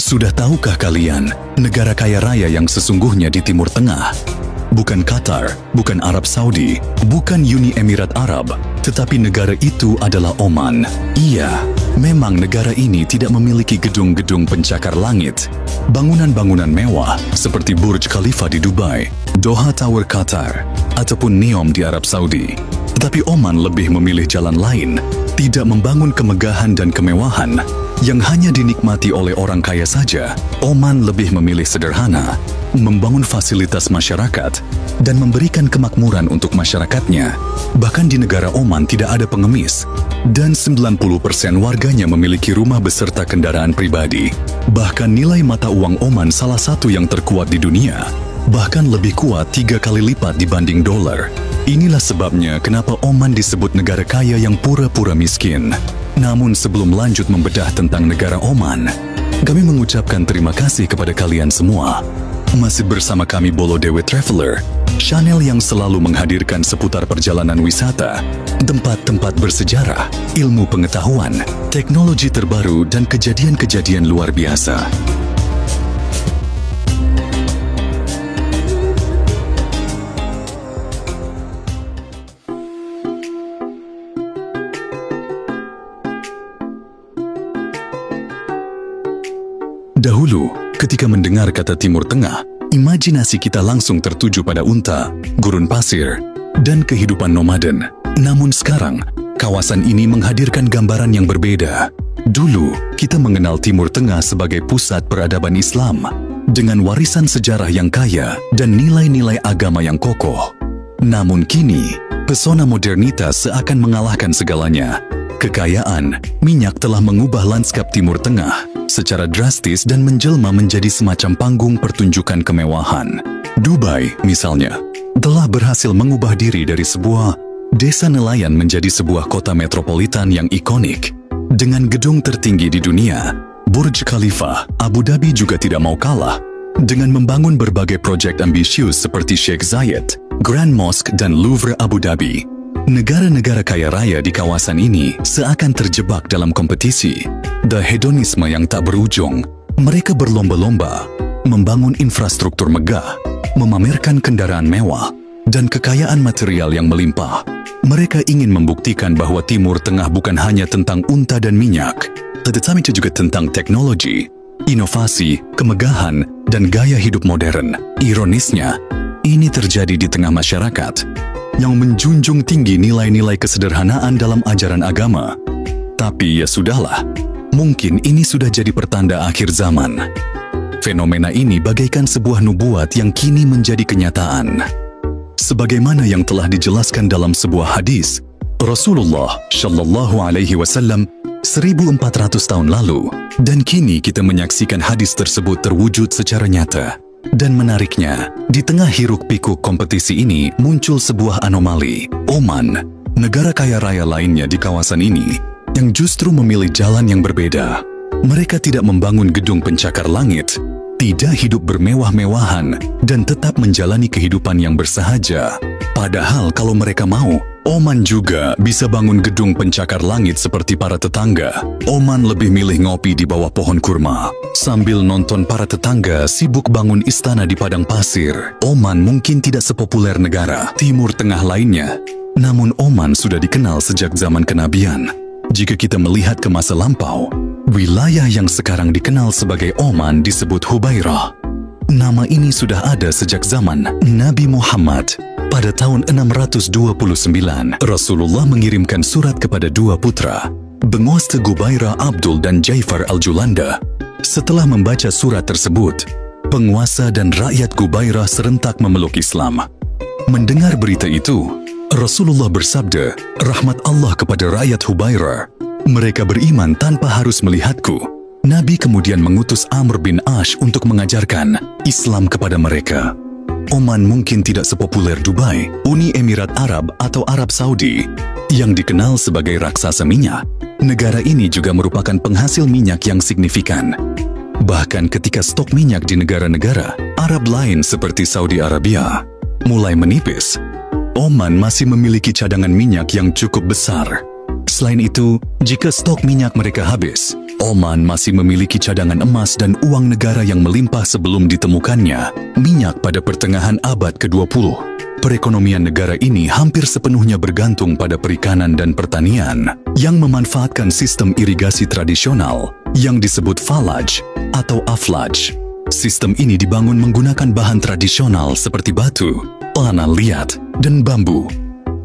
Sudah tahukah kalian negara kaya raya yang sesungguhnya di Timur Tengah? Bukan Qatar, bukan Arab Saudi, bukan Uni Emirat Arab, tetapi negara itu adalah Oman. Iya, memang negara ini tidak memiliki gedung-gedung pencakar langit, bangunan-bangunan mewah seperti Burj Khalifa di Dubai, Doha Tower Qatar, ataupun Neom di Arab Saudi. Tetapi Oman lebih memilih jalan lain, tidak membangun kemegahan dan kemewahan yang hanya dinikmati oleh orang kaya saja. Oman lebih memilih sederhana, membangun fasilitas masyarakat, dan memberikan kemakmuran untuk masyarakatnya. Bahkan di negara Oman tidak ada pengemis, dan 90% warganya memiliki rumah beserta kendaraan pribadi. Bahkan nilai mata uang Oman salah satu yang terkuat di dunia, bahkan lebih kuat 3 kali lipat dibanding dolar. Inilah sebabnya kenapa Oman disebut negara kaya yang pura-pura miskin. Namun sebelum lanjut membedah tentang negara Oman, kami mengucapkan terima kasih kepada kalian semua. Masih bersama kami Bolo Dewe Traveler, channel yang selalu menghadirkan seputar perjalanan wisata, tempat-tempat bersejarah, ilmu pengetahuan, teknologi terbaru, dan kejadian-kejadian luar biasa. Dahulu, ketika mendengar kata Timur Tengah, imajinasi kita langsung tertuju pada unta, gurun pasir, dan kehidupan nomaden. Namun sekarang, kawasan ini menghadirkan gambaran yang berbeda. Dulu, kita mengenal Timur Tengah sebagai pusat peradaban Islam, dengan warisan sejarah yang kaya dan nilai-nilai agama yang kokoh. Namun kini, pesona modernitas seakan mengalahkan segalanya. Kekayaan, minyak telah mengubah lanskap Timur Tengah secara drastis dan menjelma menjadi semacam panggung pertunjukan kemewahan. Dubai, misalnya, telah berhasil mengubah diri dari sebuah desa nelayan menjadi sebuah kota metropolitan yang ikonik. Dengan gedung tertinggi di dunia, Burj Khalifa, Abu Dhabi juga tidak mau kalah. Dengan membangun berbagai proyek ambisius seperti Sheikh Zayed, Grand Mosque, dan Louvre Abu Dhabi, negara-negara kaya raya di kawasan ini seakan terjebak dalam kompetisi. The hedonisme yang tak berujung. Mereka berlomba-lomba membangun infrastruktur megah, memamerkan kendaraan mewah, dan kekayaan material yang melimpah. Mereka ingin membuktikan bahwa Timur Tengah bukan hanya tentang unta dan minyak, tetapi juga tentang teknologi, inovasi, kemegahan, dan gaya hidup modern. Ironisnya, ini terjadi di tengah masyarakat yang menjunjung tinggi nilai-nilai kesederhanaan dalam ajaran agama. Tapi ya sudahlah, mungkin ini sudah jadi pertanda akhir zaman. Fenomena ini bagaikan sebuah nubuat yang kini menjadi kenyataan. Sebagaimana yang telah dijelaskan dalam sebuah hadis, Rasulullah Shallallahu Alaihi Wasallam 1400 tahun lalu, dan kini kita menyaksikan hadis tersebut terwujud secara nyata. Dan menariknya, di tengah hiruk-pikuk kompetisi ini muncul sebuah anomali. Oman, negara kaya raya lainnya di kawasan ini, yang justru memilih jalan yang berbeda. Mereka tidak membangun gedung pencakar langit, tidak hidup bermewah-mewahan, dan tetap menjalani kehidupan yang bersahaja. Padahal kalau mereka mau, Oman juga bisa bangun gedung pencakar langit seperti para tetangga. Oman lebih milih ngopi di bawah pohon kurma, sambil nonton para tetangga sibuk bangun istana di padang pasir. Oman mungkin tidak sepopuler negara Timur Tengah lainnya, namun Oman sudah dikenal sejak zaman kenabian. Jika kita melihat ke masa lampau, wilayah yang sekarang dikenal sebagai Oman disebut Hubairah. Nama ini sudah ada sejak zaman Nabi Muhammad. Pada tahun 629, Rasulullah mengirimkan surat kepada dua putra, Bengos Gubairah Abdul dan Jaifar Al-Julanda. Setelah membaca surat tersebut, penguasa dan rakyat Gubairah serentak memeluk Islam. Mendengar berita itu, Rasulullah bersabda, "Rahmat Allah kepada rakyat Hubairah. Mereka beriman tanpa harus melihatku." Nabi kemudian mengutus Amr bin Ash untuk mengajarkan Islam kepada mereka. Oman mungkin tidak sepopuler Dubai, Uni Emirat Arab, atau Arab Saudi, yang dikenal sebagai raksasa minyak. Negara ini juga merupakan penghasil minyak yang signifikan. Bahkan ketika stok minyak di negara-negara Arab lain seperti Saudi Arabia mulai menipis, Oman masih memiliki cadangan minyak yang cukup besar. Selain itu, jika stok minyak mereka habis, Oman masih memiliki cadangan emas dan uang negara yang melimpah sebelum ditemukannya minyak pada pertengahan abad ke-20. Perekonomian negara ini hampir sepenuhnya bergantung pada perikanan dan pertanian yang memanfaatkan sistem irigasi tradisional yang disebut falaj atau aflaj. Sistem ini dibangun menggunakan bahan tradisional seperti batu, tanah liat, dan bambu.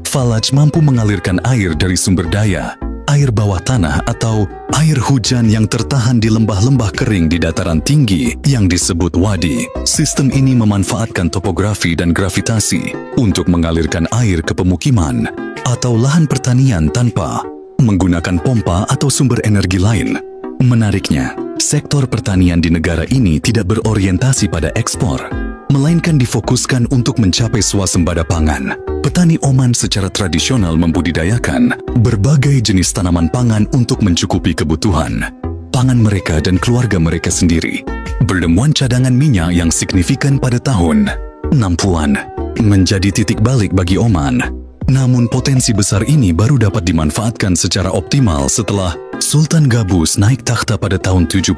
Falaj mampu mengalirkan air dari sumber daya, air bawah tanah atau air hujan yang tertahan di lembah-lembah kering di dataran tinggi yang disebut wadi. Sistem ini memanfaatkan topografi dan gravitasi untuk mengalirkan air ke pemukiman atau lahan pertanian tanpa menggunakan pompa atau sumber energi lain. Menariknya, sektor pertanian di negara ini tidak berorientasi pada ekspor, melainkan difokuskan untuk mencapai swasembada pangan. Petani Oman secara tradisional membudidayakan berbagai jenis tanaman pangan untuk mencukupi kebutuhan pangan mereka dan keluarga mereka sendiri. Bertemuan cadangan minyak yang signifikan pada tahun 60-an menjadi titik balik bagi Oman. Namun potensi besar ini baru dapat dimanfaatkan secara optimal setelah Sultan Qaboos naik takhta pada tahun 70.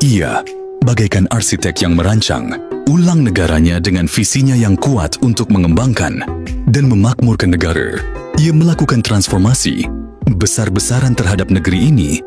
Ia bagaikan arsitek yang merancang ulang negaranya dengan visinya yang kuat untuk mengembangkan dan memakmurkan negara. Ia melakukan transformasi besar-besaran terhadap negeri ini,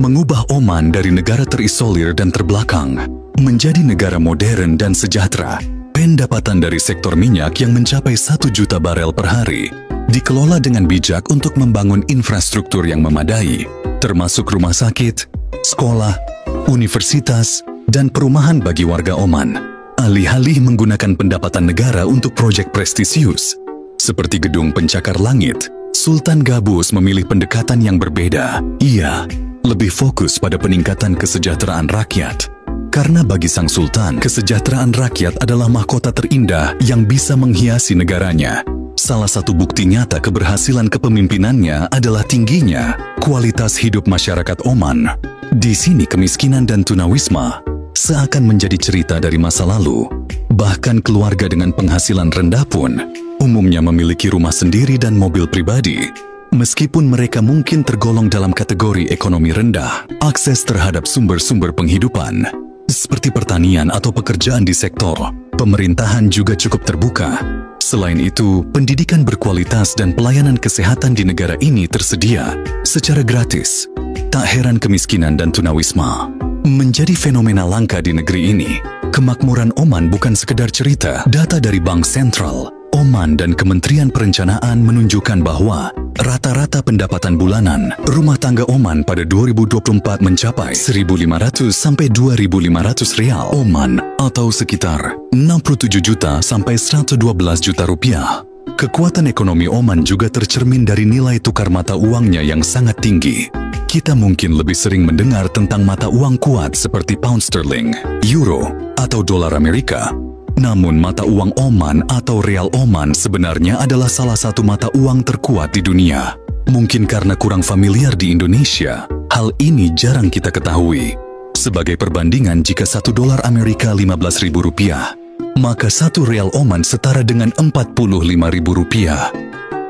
mengubah Oman dari negara terisolir dan terbelakang menjadi negara modern dan sejahtera. Pendapatan dari sektor minyak yang mencapai 1 juta barel per hari dikelola dengan bijak untuk membangun infrastruktur yang memadai, termasuk rumah sakit, sekolah, universitas, dan perumahan bagi warga Oman. Alih-alih menggunakan pendapatan negara untuk proyek prestisius, seperti gedung pencakar langit, Sultan Qaboos memilih pendekatan yang berbeda. Ia lebih fokus pada peningkatan kesejahteraan rakyat. Karena bagi sang sultan, kesejahteraan rakyat adalah mahkota terindah yang bisa menghiasi negaranya. Salah satu bukti nyata keberhasilan kepemimpinannya adalah tingginya kualitas hidup masyarakat Oman. Di sini kemiskinan dan tunawisma seakan menjadi cerita dari masa lalu. Bahkan keluarga dengan penghasilan rendah pun umumnya memiliki rumah sendiri dan mobil pribadi. Meskipun mereka mungkin tergolong dalam kategori ekonomi rendah, akses terhadap sumber-sumber penghidupan seperti pertanian atau pekerjaan di sektor pemerintahan juga cukup terbuka. Selain itu, pendidikan berkualitas dan pelayanan kesehatan di negara ini tersedia secara gratis. Tak heran kemiskinan dan tunawisma menjadi fenomena langka di negeri ini. Kemakmuran Oman bukan sekedar cerita. Data dari Bank Sentral Oman dan Kementerian Perencanaan menunjukkan bahwa rata-rata pendapatan bulanan rumah tangga Oman pada 2024 mencapai 1.500 sampai 2.500 rial Oman atau sekitar 67 juta sampai 112 juta rupiah. Kekuatan ekonomi Oman juga tercermin dari nilai tukar mata uangnya yang sangat tinggi. Kita mungkin lebih sering mendengar tentang mata uang kuat seperti pound sterling, euro, atau dolar Amerika. Namun mata uang Oman atau rial Oman sebenarnya adalah salah satu mata uang terkuat di dunia. Mungkin karena kurang familiar di Indonesia, hal ini jarang kita ketahui. Sebagai perbandingan, jika 1 dolar Amerika Rp15.000, maka 1 rial Oman setara dengan Rp45.000.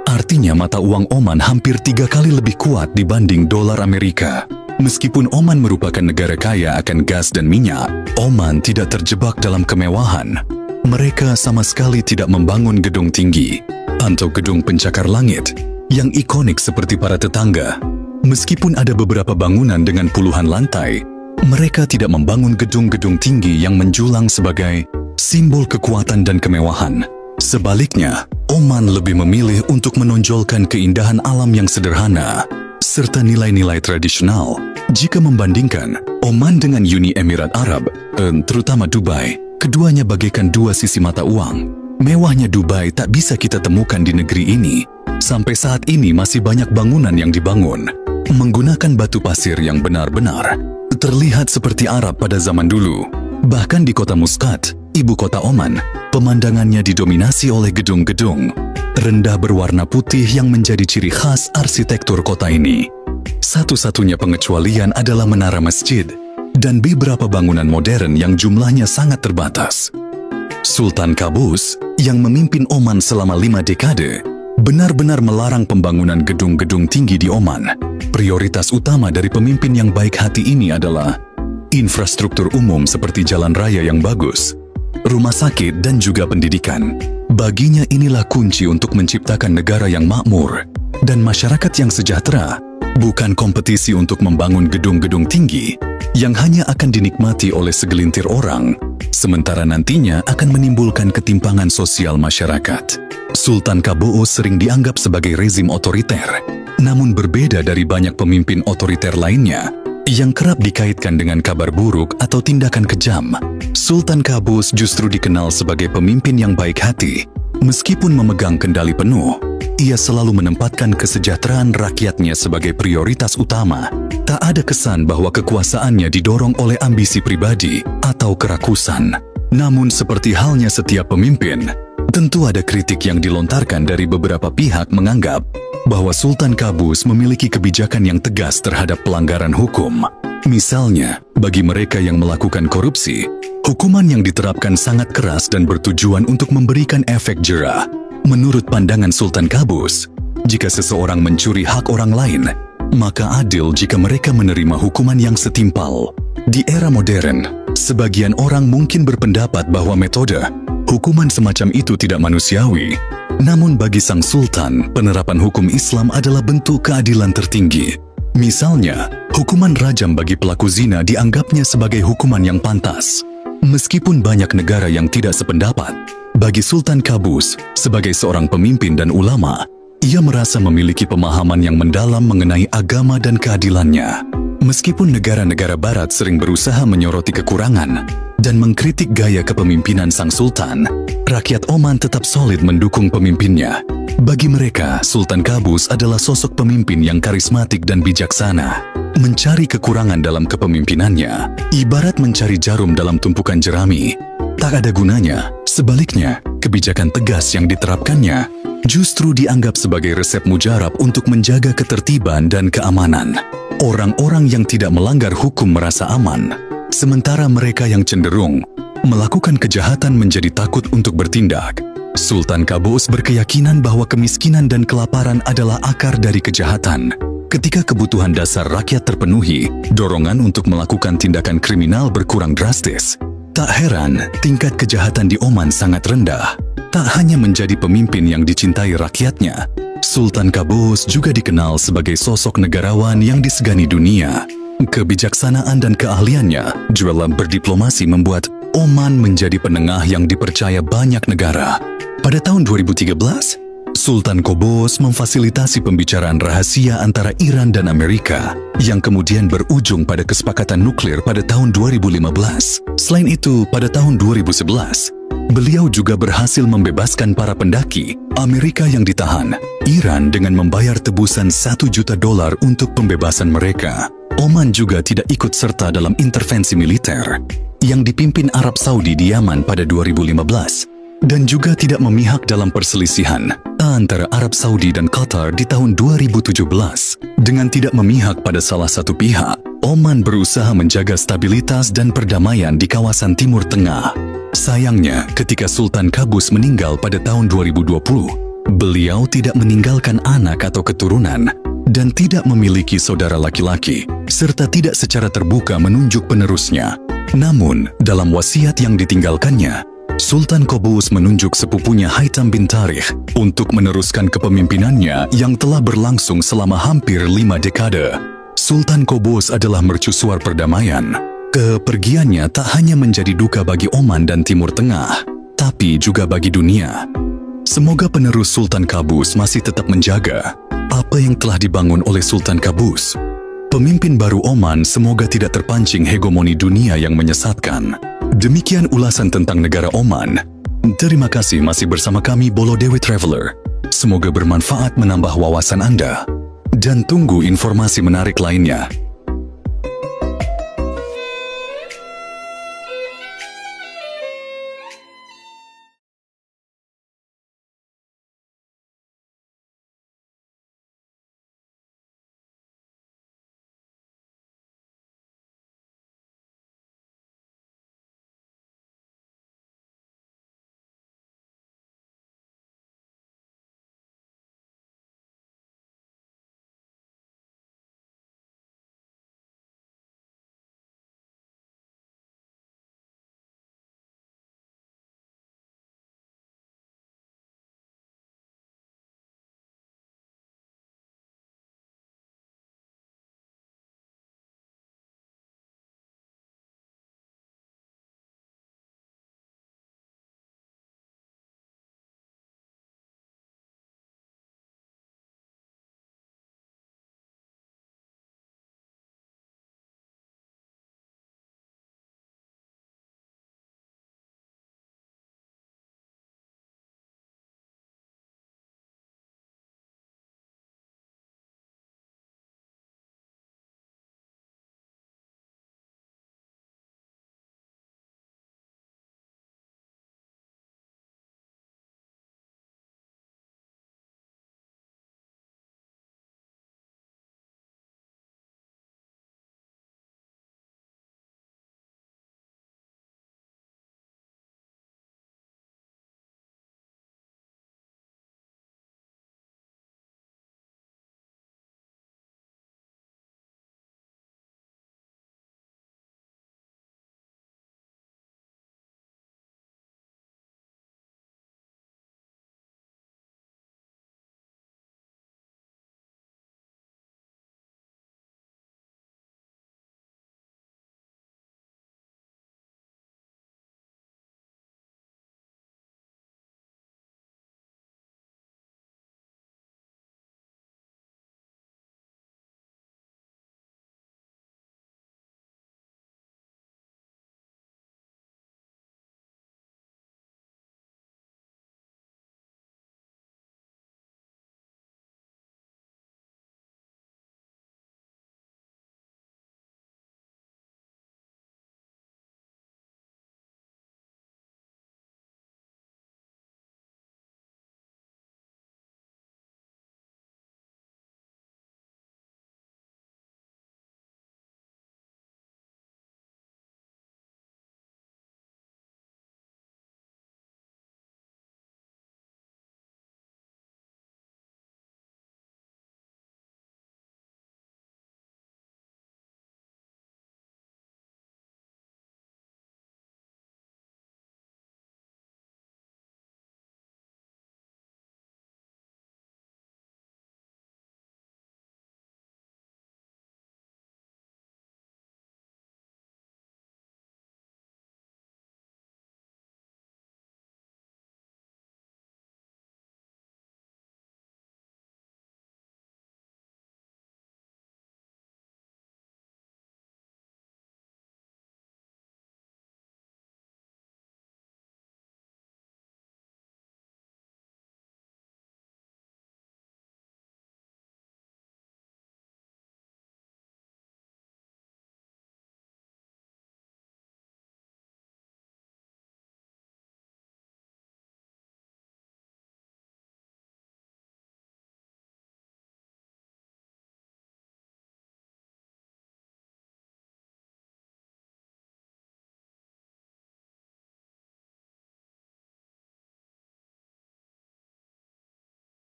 Artinya mata uang Oman hampir 3 kali lebih kuat dibanding dolar Amerika. Meskipun Oman merupakan negara kaya akan gas dan minyak, Oman tidak terjebak dalam kemewahan. Mereka sama sekali tidak membangun gedung tinggi atau gedung pencakar langit yang ikonik seperti para tetangga. Meskipun ada beberapa bangunan dengan puluhan lantai, mereka tidak membangun gedung-gedung tinggi yang menjulang sebagai simbol kekuatan dan kemewahan. Sebaliknya, Oman lebih memilih untuk menonjolkan keindahan alam yang sederhana serta nilai-nilai tradisional. Jika membandingkan Oman dengan Uni Emirat Arab, terutama Dubai, keduanya bagaikan dua sisi mata uang. Mewahnya Dubai tak bisa kita temukan di negeri ini. Sampai saat ini masih banyak bangunan yang dibangun menggunakan batu pasir yang benar-benar terlihat seperti Arab pada zaman dulu. Bahkan di kota Muscat, ibu kota Oman, pemandangannya didominasi oleh gedung-gedung rendah berwarna putih yang menjadi ciri khas arsitektur kota ini. Satu-satunya pengecualian adalah menara masjid dan beberapa bangunan modern yang jumlahnya sangat terbatas. Sultan Qaboos yang memimpin Oman selama 5 dekade benar-benar melarang pembangunan gedung-gedung tinggi di Oman. Prioritas utama dari pemimpin yang baik hati ini adalah infrastruktur umum seperti jalan raya yang bagus, rumah sakit, dan juga pendidikan. Baginya inilah kunci untuk menciptakan negara yang makmur dan masyarakat yang sejahtera, bukan kompetisi untuk membangun gedung-gedung tinggi yang hanya akan dinikmati oleh segelintir orang, sementara nantinya akan menimbulkan ketimpangan sosial masyarakat. Sultan Qaboos sering dianggap sebagai rezim otoriter, namun berbeda dari banyak pemimpin otoriter lainnya yang kerap dikaitkan dengan kabar buruk atau tindakan kejam. Sultan Qaboos justru dikenal sebagai pemimpin yang baik hati. Meskipun memegang kendali penuh, ia selalu menempatkan kesejahteraan rakyatnya sebagai prioritas utama. Tak ada kesan bahwa kekuasaannya didorong oleh ambisi pribadi atau kerakusan. Namun seperti halnya setiap pemimpin, tentu ada kritik yang dilontarkan dari beberapa pihak menganggap bahwa Sultan Qaboos memiliki kebijakan yang tegas terhadap pelanggaran hukum. Misalnya, bagi mereka yang melakukan korupsi, hukuman yang diterapkan sangat keras dan bertujuan untuk memberikan efek jera. Menurut pandangan Sultan Qaboos, jika seseorang mencuri hak orang lain, maka adil jika mereka menerima hukuman yang setimpal. Di era modern, sebagian orang mungkin berpendapat bahwa metode hukuman semacam itu tidak manusiawi. Namun bagi sang sultan, penerapan hukum Islam adalah bentuk keadilan tertinggi. Misalnya, hukuman rajam bagi pelaku zina dianggapnya sebagai hukuman yang pantas. Meskipun banyak negara yang tidak sependapat, bagi Sultan Qaboos, sebagai seorang pemimpin dan ulama, ia merasa memiliki pemahaman yang mendalam mengenai agama dan keadilannya. Meskipun negara-negara barat sering berusaha menyoroti kekurangan dan mengkritik gaya kepemimpinan sang sultan, rakyat Oman tetap solid mendukung pemimpinnya. Bagi mereka, Sultan Qaboos adalah sosok pemimpin yang karismatik dan bijaksana. Mencari kekurangan dalam kepemimpinannya ibarat mencari jarum dalam tumpukan jerami. Tak ada gunanya. Sebaliknya, kebijakan tegas yang diterapkannya justru dianggap sebagai resep mujarab untuk menjaga ketertiban dan keamanan. Orang-orang yang tidak melanggar hukum merasa aman, sementara mereka yang cenderung melakukan kejahatan menjadi takut untuk bertindak. Sultan Qaboos berkeyakinan bahwa kemiskinan dan kelaparan adalah akar dari kejahatan. Ketika kebutuhan dasar rakyat terpenuhi, dorongan untuk melakukan tindakan kriminal berkurang drastis. Tak heran, tingkat kejahatan di Oman sangat rendah. Tak hanya menjadi pemimpin yang dicintai rakyatnya, Sultan Qaboos juga dikenal sebagai sosok negarawan yang disegani dunia. Kebijaksanaan dan keahliannya dalam berdiplomasi membuat Oman menjadi penengah yang dipercaya banyak negara. Pada tahun 2013, Sultan Qaboos memfasilitasi pembicaraan rahasia antara Iran dan Amerika yang kemudian berujung pada kesepakatan nuklir pada tahun 2015. Selain itu, pada tahun 2011, beliau juga berhasil membebaskan para pendaki Amerika yang ditahan Iran dengan membayar tebusan $1 juta untuk pembebasan mereka. Oman juga tidak ikut serta dalam intervensi militer yang dipimpin Arab Saudi di Yaman pada 2015 dan juga tidak memihak dalam perselisihan antara Arab Saudi dan Qatar di tahun 2017. Dengan tidak memihak pada salah satu pihak, Oman berusaha menjaga stabilitas dan perdamaian di kawasan Timur Tengah. Sayangnya, ketika Sultan Qaboos meninggal pada tahun 2020, beliau tidak meninggalkan anak atau keturunan dan tidak memiliki saudara laki-laki, serta tidak secara terbuka menunjuk penerusnya. Namun, dalam wasiat yang ditinggalkannya, Sultan Qaboos menunjuk sepupunya Haitham bin Tarikh untuk meneruskan kepemimpinannya yang telah berlangsung selama hampir 5 dekade. Sultan Qaboos adalah mercusuar perdamaian. Kepergiannya tak hanya menjadi duka bagi Oman dan Timur Tengah, tapi juga bagi dunia. Semoga penerus Sultan Qaboos masih tetap menjaga apa yang telah dibangun oleh Sultan Qaboos. Pemimpin baru Oman semoga tidak terpancing hegemoni dunia yang menyesatkan. Demikian ulasan tentang negara Oman. Terima kasih masih bersama kami Bolo Dewi Traveler. Semoga bermanfaat menambah wawasan Anda. Dan tunggu informasi menarik lainnya.